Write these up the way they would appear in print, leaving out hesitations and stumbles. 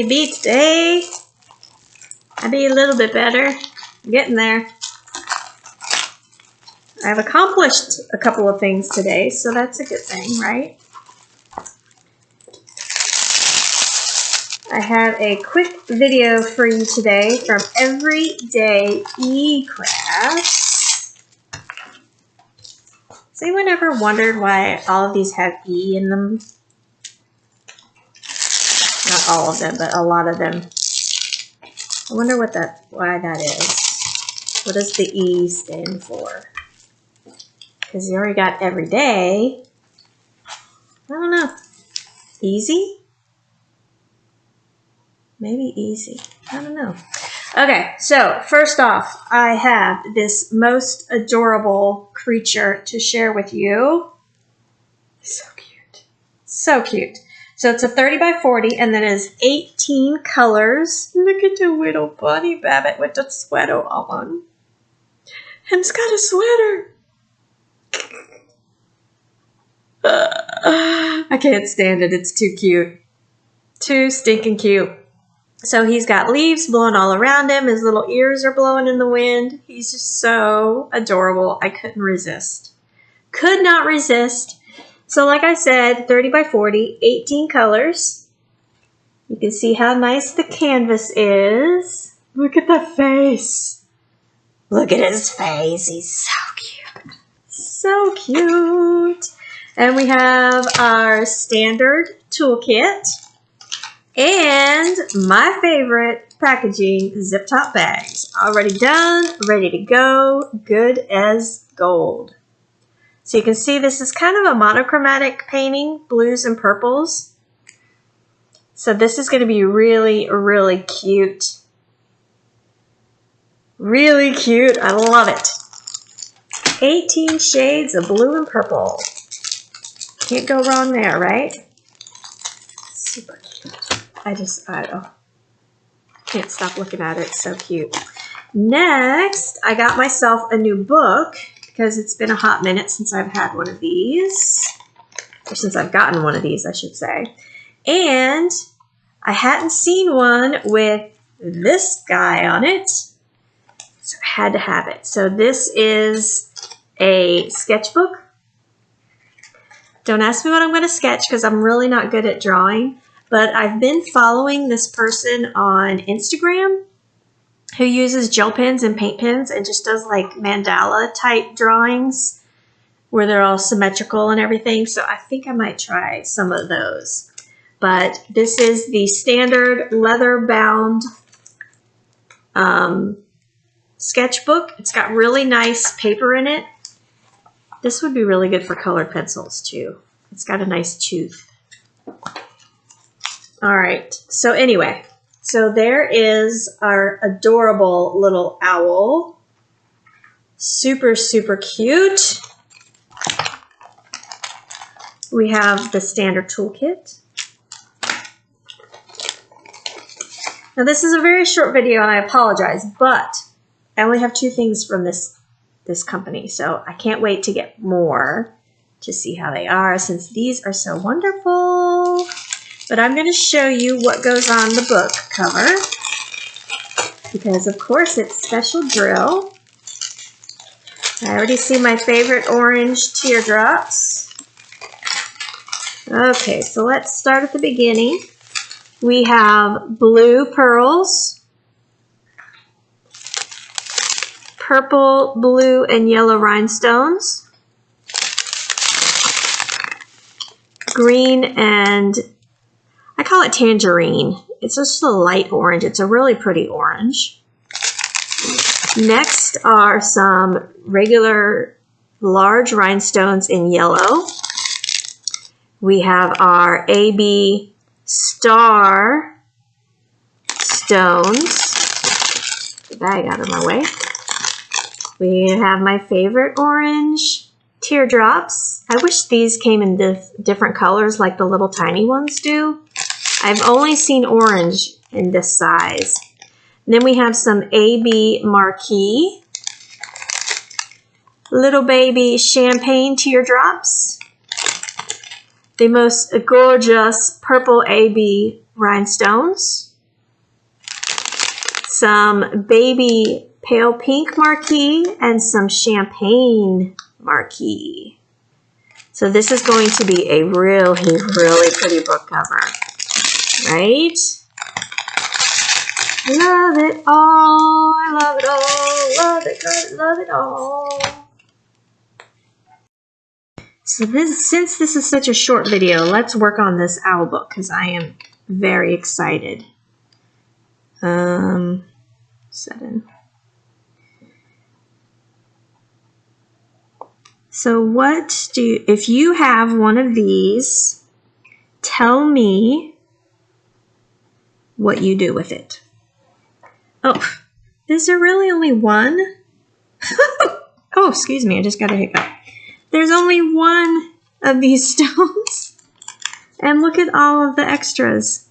me be today. I'll be a little bit better. I'm getting there. I've accomplished a couple of things today, so that's a good thing, right? I have a quick video for you today from Everydayecrafts. Has anyone ever wondered why all of these have E in them? Not all of them, but a lot of them. I wonder why that is. What does the E stand for? Because you already got every day. I don't know. Easy? Maybe easy. I don't know. Okay, so first off, I have this most adorable creature to share with you. So cute. So cute. So it's a 30 by 40, and then it's 18 colors. Look at the little bunny rabbit with the sweater on. And it's got a sweater. I can't stand it. It's too cute. Too stinking cute. So he's got leaves blowing all around him. His little ears are blowing in the wind. He's just so adorable. I couldn't resist. Could not resist. So like I said, 30 by 40, 18 colors. You can see how nice the canvas is. Look at the face. Look at his face. He's so cute. So cute. And we have our standard toolkit. And my favorite packaging, zip top bags. Already done, ready to go, good as gold. So you can see this is kind of a monochromatic painting, blues and purples. So this is going to be really, really cute. Really cute. I love it. 18 shades of blue and purple. Can't go wrong there, right? Super cute. I can't stop looking at it. It's so cute. Next, I got myself a new book because it's been a hot minute since I've had one of these. Or since I've gotten one of these, I should say. And I hadn't seen one with this guy on it. So I had to have it. So this is a sketchbook. Don't ask me what I'm going to sketch because I'm really not good at drawing. But I've been following this person on Instagram who uses gel pens and paint pens and just does like mandala type drawings where they're all symmetrical and everything. So I think I might try some of those. But this is the standard leather bound sketchbook. It's got really nice paper in it. This would be really good for colored pencils too. It's got a nice tooth. All right, so anyway, so there is our adorable little owl. Super, super cute. We have the standard toolkit. Now this is a very short video and I apologize, but I only have 2 things from this company, so I can't wait to get more to see how they are since these are so wonderful. But I'm going to show you what goes on the book cover because, of course, it's special drill. I already see my favorite orange teardrops. Okay, so let's start at the beginning. We have blue pearls, purple, blue, and yellow rhinestones, green and I call it tangerine. It's just a light orange. It's a really pretty orange. Next are some regular large rhinestones in yellow. We have our AB star stones. Get the bag out of my way. We have my favorite orange teardrops. I wish these came in different colors like the little tiny ones do. I've only seen orange in this size. Then we have some AB marquee. Little baby champagne teardrops. The most gorgeous purple AB rhinestones. some baby pale pink marquee, and some champagne marquee. So this is going to be a really, really pretty book cover, right? Love it all, I love it all, love it, love it all. So since this is such a short video, let's work on this owl book because I am very excited. 7. So if you have one of these, tell me what you do with it. Oh, is there really only one? Oh, excuse me, I just got a hiccup. There's only one of these stones. And look at all of the extras.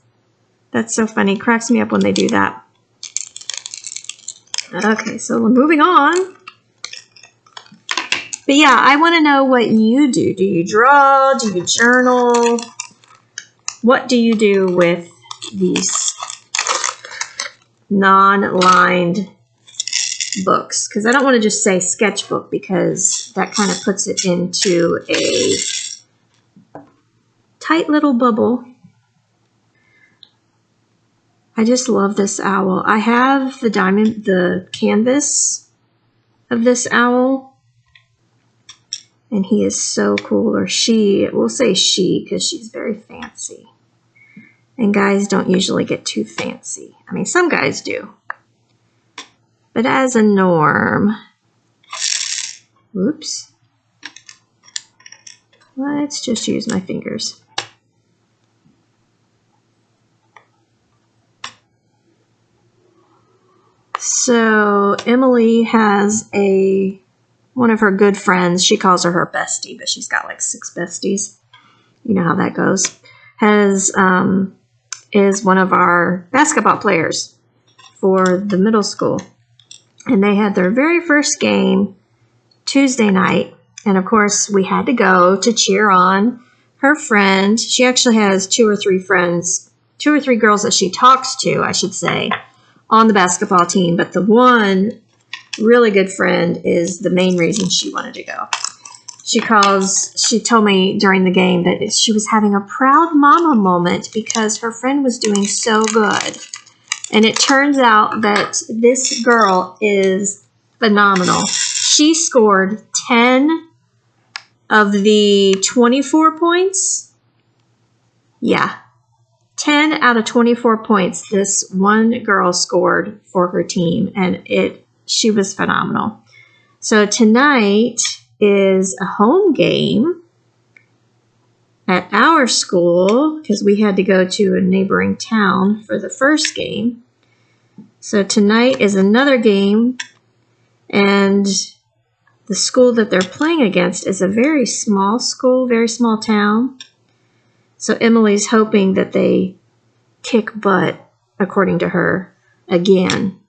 That's so funny. Cracks me up when they do that. Okay, so we're moving on. But yeah, I want to know what you do. Do you draw? Do you journal? What do you do with these non-lined books? Because I don't want to just say sketchbook because that kind of puts it into a tight little bubble. I just love this owl. I have the canvas of this owl, and he is so cool, or she, we'll say she because she's very fancy. And guys don't usually get too fancy. I mean, some guys do. But as a norm, whoops. Let's just use my fingers. So Emily has one of her good friends. She calls her bestie, but she's got like 6 besties. You know how that goes. Is one of our basketball players for the middle school. And they had their very first game Tuesday night. And of course, we had to go to cheer on her friend. She actually has 2 or 3 friends, 2 or 3 girls that she talks to, I should say, on the basketball team. But the one really good friend is the main reason she wanted to go. She told me during the game that she was having a proud mama moment because her friend was doing so good. And it turns out that this girl is phenomenal. She scored 10 of the 24 points. Yeah, 10 out of 24 points this one girl scored for her team, and she was phenomenal. So tonight is a home game at our school because we had to go to a neighboring town for the first game. So tonight is another game, and the school that they're playing against is a very small school, very small town. So Emily's hoping that they kick butt, according to her, again.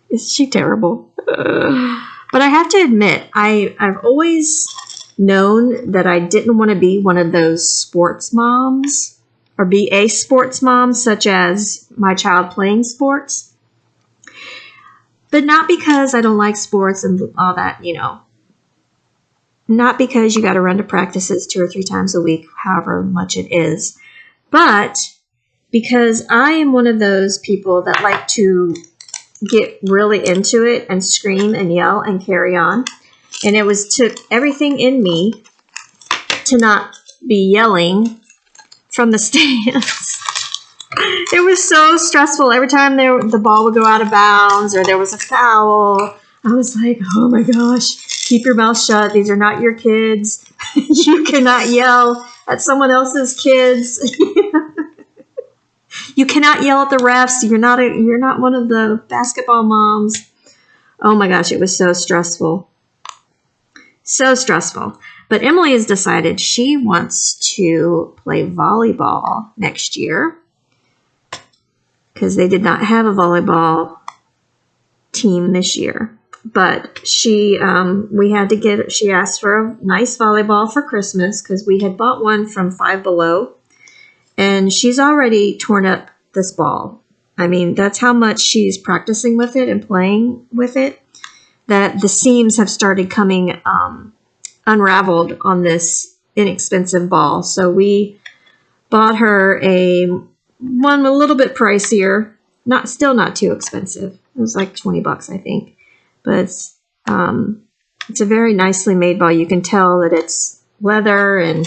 Is she terrible? But I have to admit, I've always known that I didn't want to be one of those sports moms or be a sports mom, such as my child playing sports. But not because I don't like sports and all that, you know. Not because you got to run to practices 2 or 3 times a week, however much it is. But because I am one of those people that like to get really into it and scream and yell and carry on. And it took everything in me to not be yelling from the stands. It was so stressful. Every time the ball would go out of bounds or there was a foul, I was like, oh my gosh, keep your mouth shut. These are not your kids. You cannot yell at someone else's kids. You cannot yell at the refs. You're not one of the basketball moms. Oh my gosh, it was so stressful. So stressful. But Emily has decided she wants to play volleyball next year because they did not have a volleyball team this year. But she asked for a nice volleyball for Christmas because we had bought one from Five Below. And she's already torn up this ball. I mean, that's how much she's practicing with it and playing with it, that the seams have started coming unraveled on this inexpensive ball. So we bought her one a little bit pricier, still not too expensive. It was like $20, I think. But it's a very nicely made ball. You can tell that it's leather and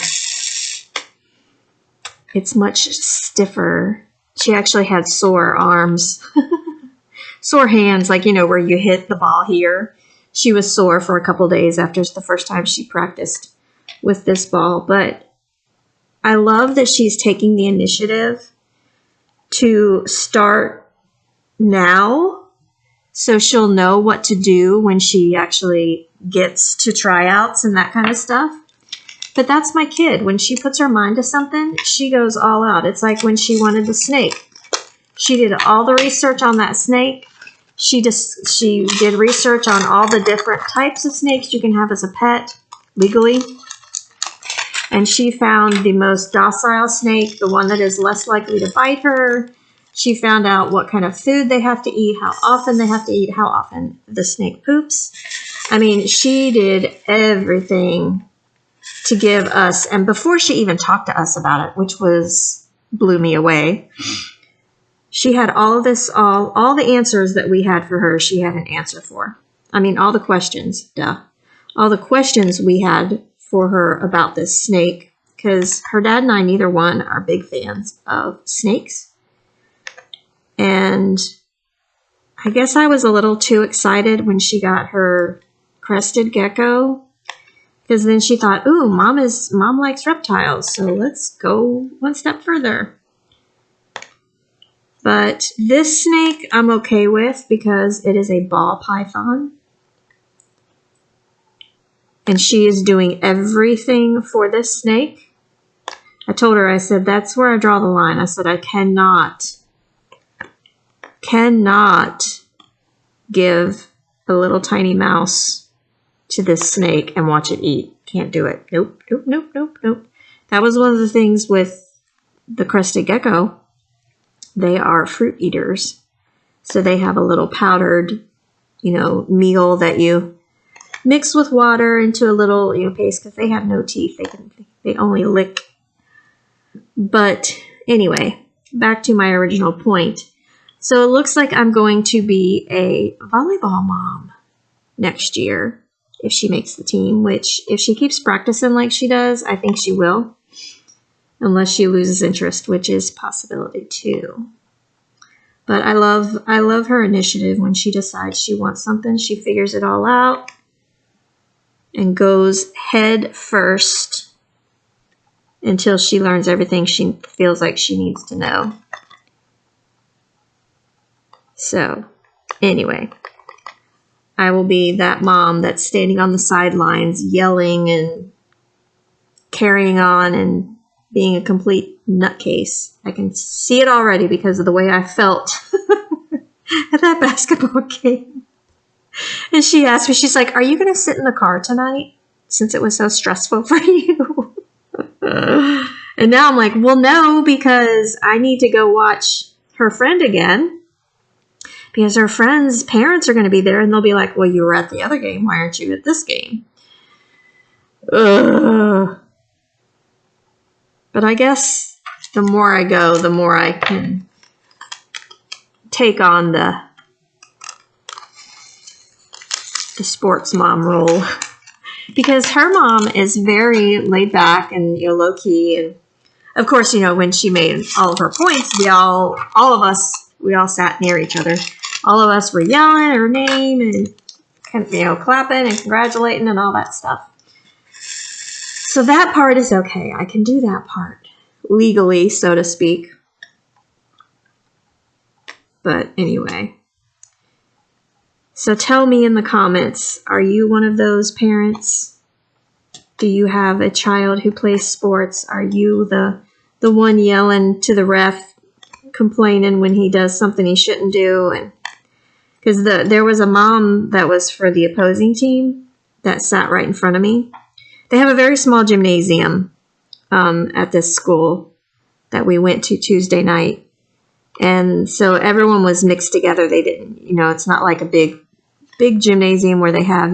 it's much stiffer. She actually had sore arms, sore hands, like, where you hit the ball here. She was sore for a couple days after the first time she practiced with this ball. But I love that she's taking the initiative to start now, so she'll know what to do when she actually gets to tryouts and that kind of stuff. But that's my kid. When she puts her mind to something, she goes all out. It's like when she wanted the snake. She did all the research on that snake. She did research on all the different types of snakes you can have as a pet legally. And she found the most docile snake, the one that is less likely to bite her. She found out what kind of food they have to eat, how often they have to eat, how often the snake poops. I mean, she did everything to give us, and before she even talked to us about it, which blew me away, she had all of this, all the answers that we had for her, she had an answer for. I mean, all the questions, all the questions we had for her about this snake, because her dad and I, neither one, are big fans of snakes. And I guess I was a little too excited when she got her crested gecko, because then she thought, ooh, mom likes reptiles, so let's go one step further. But this snake I'm okay with because it is a ball python. And she is doing everything for this snake. I told her, I said, that's where I draw the line. I said, I cannot give a little tiny mouse to this snake and watch it eat. Can't do it. Nope. That was one of the things with the crested gecko. They are fruit eaters. So they have a little powdered, meal that you mix with water into a little, paste, because they have no teeth. They only lick. But anyway, back to my original point. So it looks like I'm going to be a volleyball mom next year if she makes the team, which if she keeps practicing like she does, I think she will, unless she loses interest, which is a possibility too. But I love her initiative. When she decides she wants something, she figures it all out and goes head first until she learns everything she feels like she needs to know. So, anyway, I will be that mom that's standing on the sidelines yelling and carrying on and being a complete nutcase. I can see it already because of the way I felt at that basketball game. And she asked me, she's like, are you going to sit in the car tonight since it was so stressful for you? And now I'm like, well, no, because I need to go watch her friend again. Because her friends' parents are going to be there, and they'll be like, well, you were at the other game. Why aren't you at this game? Ugh. But I guess the more I go, the more I can take on the sports mom role. Because her mom is very laid back and low-key. And, of course, when she made all of her points, we all sat near each other. All of us were yelling her name and, clapping and congratulating and all that stuff. So that part is okay. I can do that part legally, so to speak. But anyway. So tell me in the comments, are you one of those parents? Do you have a child who plays sports? Are you the one yelling to the ref, complaining when he does something he shouldn't do? And because there was a mom that was for the opposing team that sat right in front of me. They have a very small gymnasium at this school that we went to Tuesday night. And so everyone was mixed together. They didn't, it's not like a big gymnasium where they have,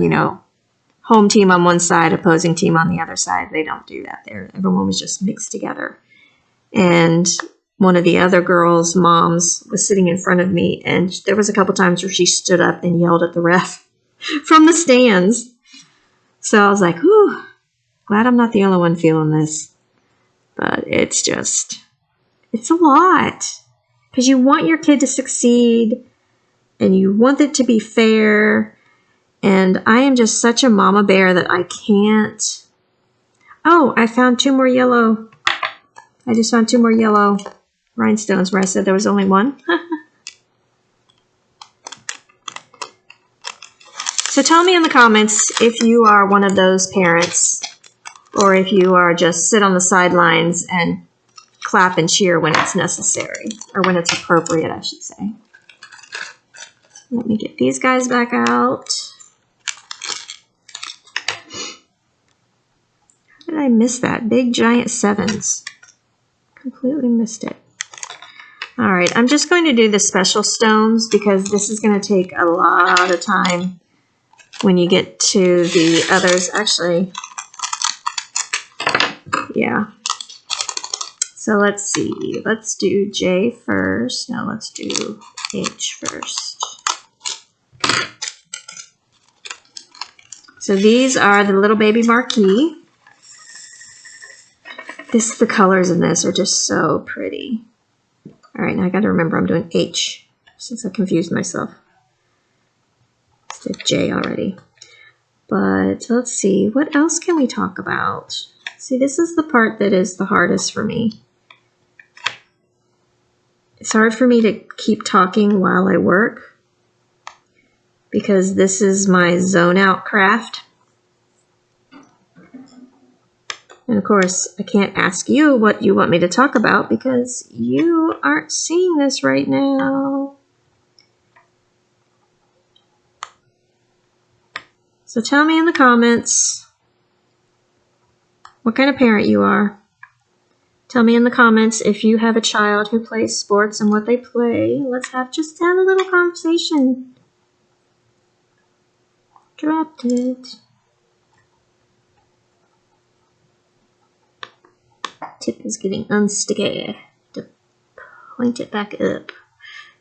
home team on one side, opposing team on the other side. They don't do that there. Everyone was just mixed together. And one of the other girls' moms was sitting in front of me, and there was a couple times where she stood up and yelled at the ref from the stands. So I was like, whew, glad I'm not the only one feeling this. But it's a lot. Because you want your kid to succeed, and you want it to be fair. And I am just such a mama bear that I can't. Oh, I found 2 more yellow. I just found 2 more yellow rhinestones where I said there was only 1. So tell me in the comments if you are one of those parents, or if you are just sit on the sidelines and clap and cheer when it's necessary, or when it's appropriate, I should say. Let me get these guys back out. How did I miss that? Big giant 7s. Completely missed it. All right, I'm just going to do the special stones because this is going to take a lot of time when you get to the others. Actually, yeah. So let's see. Let's do J first. No, let's do H first. So these are the little baby marquee. The colors in this are just so pretty. All right, now I got to remember I'm doing H since I confused myself. I did J already. But let's see, what else can we talk about? See, this is the part that is the hardest for me. It's hard for me to keep talking while I work because this is my zone out craft. And of course, I can't ask you what you want me to talk about because you aren't seeing this right now. So tell me in the comments what kind of parent you are. Tell me in the comments if you have a child who plays sports and what they play. Let's just have a little conversation. Dropped it. Tip is getting unsticky. To point it back up.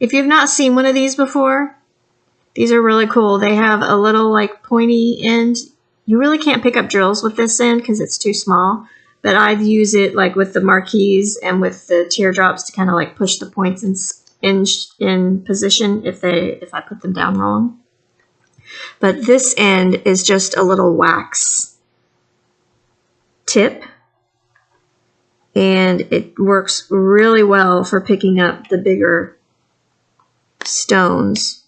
If you've not seen one of these before, these are really cool. They have a little like pointy end. You really can't pick up drills with this end because it's too small. But I'd use it like with the marquees and with the teardrops to kind of like push the points in position if I put them down wrong. But this end is just a little wax tip. And it works really well for picking up the bigger stones.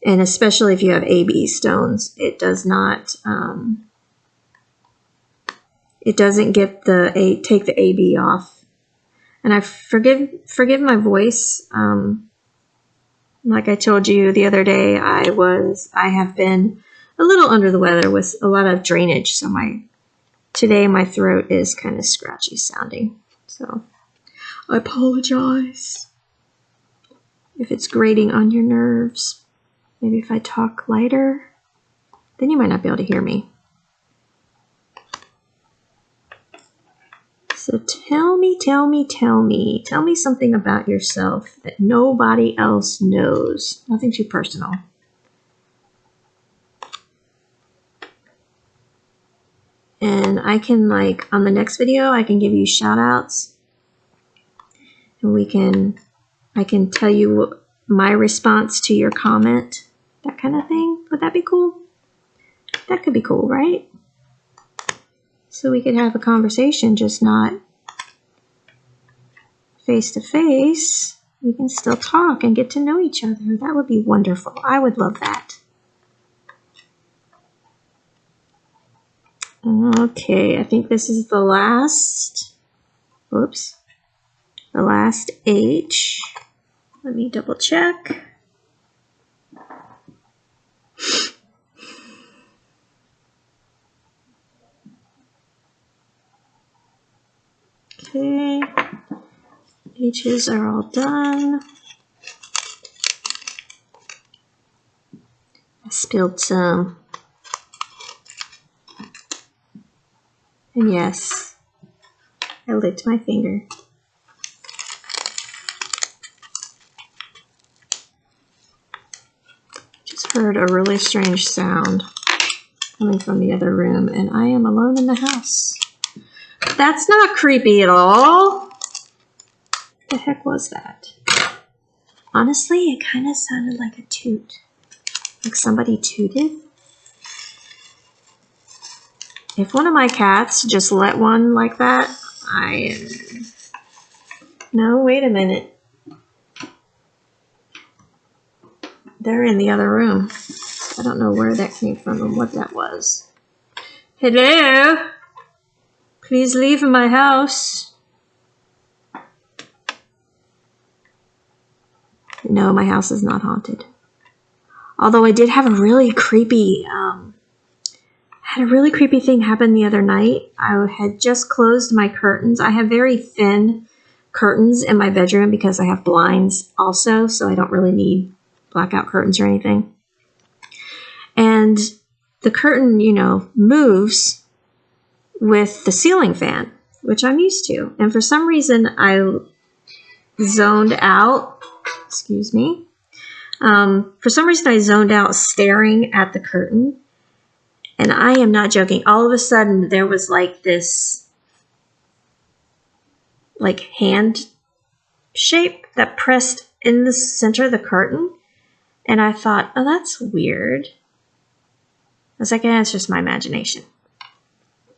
And especially if you have AB stones, it does not, it doesn't get take the AB off. And I forgive my voice. Like I told you the other day, I have been a little under the weather with a lot of drainage. So today my throat is kind of scratchy sounding. So I apologize if it's grating on your nerves. Maybe if I talk lighter, then you might not be able to hear me. So tell me something about yourself that nobody else knows. Nothing too personal. And I can on the next video, I can give you shout outs. And I can tell you my response to your comment. That kind of thing. Would that be cool? That could be cool, right? So we could have a conversation, just not face to face. We can still talk and get to know each other. That would be wonderful. I would love that. Okay, I think this is the last, the last H. Let me double check. Okay, Pages are all done. I spilled some. And yes, I licked my finger. Just heard a really strange sound coming from the other room, and I am alone in the house. That's not creepy at all. What the heck was that? Honestly, it kind of sounded like a toot. Like somebody tooted. If one of my cats just let one like that, No, wait a minute. They're in the other room. I don't know where that came from and what that was. Hello? Please leave my house. No, my house is not haunted. Although I did have a really creepy, thing happen the other night. I had just closed my curtains. I have very thin curtains in my bedroom because I have blinds also, so I don't really need blackout curtains or anything. And the curtain, moves with the ceiling fan, which I'm used to. And for some reason, I zoned out. Excuse me. For some reason, I zoned out staring at the curtain. And I am not joking. All of a sudden, there was like this hand shape that pressed in the center of the curtain. And I thought, oh, that's weird. I was like, it's just my imagination.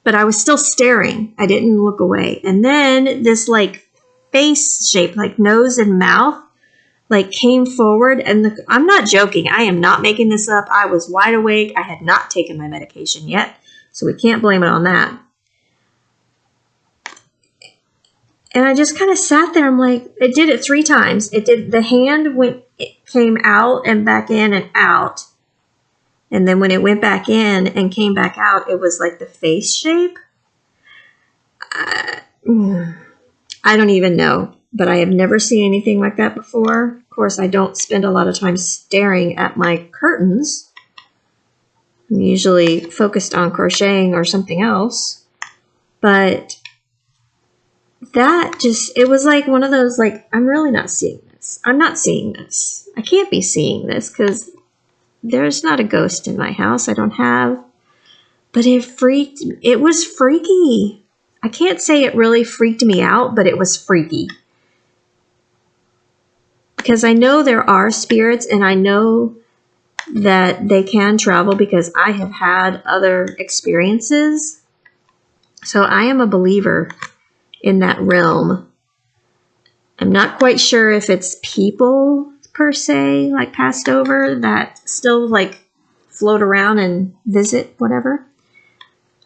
But I was still staring. I didn't look away. And then this face shape, nose and mouth, came forward. And I'm not joking. I am not making this up. I was wide awake. I had not taken my medication yet. So we can't blame it on that. And I just kind of sat there. I'm like, it did it 3 times. It did. The hand came out and back in and out. And then when it went back in and came back out, it was like the face shape. I don't even know, but I have never seen anything like that before. Of course, I don't spend a lot of time staring at my curtains. I'm usually focused on crocheting or something else. But it was like one of those, I'm really not seeing this. I'm not seeing this. I can't be seeing this because there's not a ghost in my house. I don't have. But it was freaky. I can't say it really freaked me out, but it was freaky. Because I know there are spirits and I know that they can travel because I have had other experiences. So I am a believer in that realm. I'm not quite sure if it's people per se, passed over that still float around and visit whatever.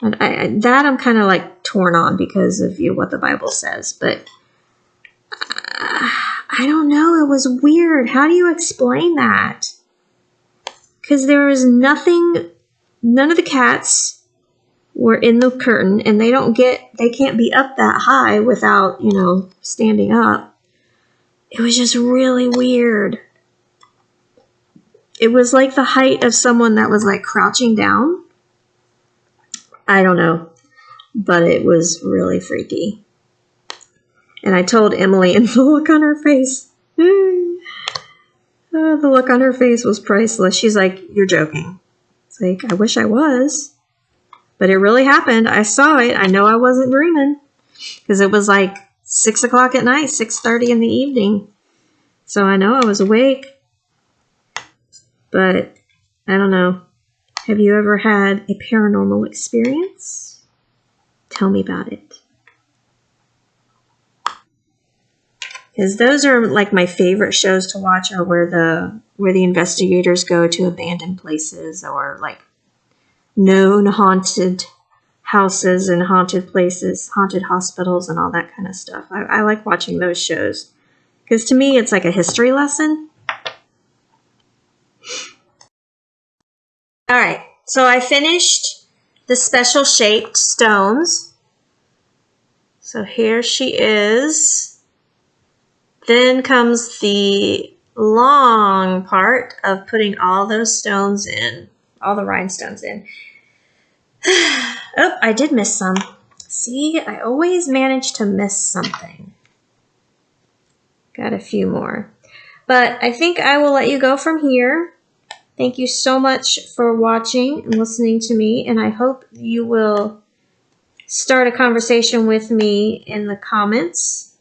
And I'm kind of torn on because of what the Bible says, but I don't know. It was weird. How do you explain that? Because there was nothing. None of the cats were in the curtain, and they can't be up that high without standing up. It was just really weird. It was like the height of someone that was crouching down. I don't know, but it was really freaky. And I told Emily, and the look on her face, the look on her face was priceless. She's like, you're joking. It's like, I wish I was, but it really happened. I saw it. I know I wasn't dreaming because it was 6 o'clock at night, 6:30 in the evening. So I know I was awake, but I don't know. Have you ever had a paranormal experience? Tell me about it. Because those are my favorite shows to watch, are where the investigators go to abandoned places or known haunted houses and haunted places, haunted hospitals and all that kind of stuff. I like watching those shows because to me it's like a history lesson. All right, so I finished the special shaped stones. So here she is. Then comes the long part of putting all those stones in, all the rhinestones in. Oh, I did miss some. See, I always manage to miss something. Got a few more. But I think I will let you go from here. Thank you so much for watching and listening to me, and I hope you will start a conversation with me in the comments.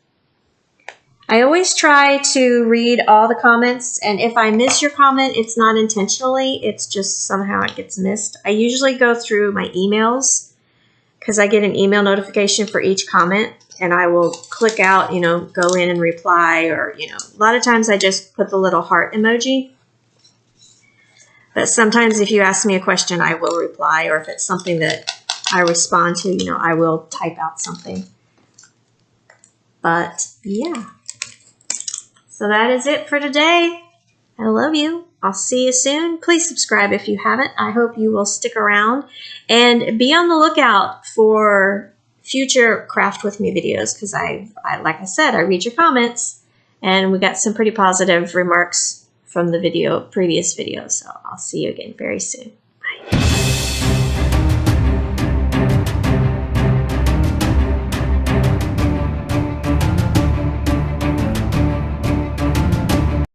I always try to read all the comments, and if I miss your comment, it's not intentionally, it's just somehow it gets missed. I usually go through my emails because I get an email notification for each comment, and I will click out, go in and reply, or, a lot of times I just put the little heart emoji. But sometimes if you ask me a question, I will reply, or if it's something that I respond to, I will type out something. But yeah. So that is it for today. I love you. I'll see you soon. Please subscribe if you haven't. I hope you will stick around and be on the lookout for future Craft With Me videos, because I like I said, I read your comments and we got some pretty positive remarks from the previous video. So I'll see you again very soon. Bye.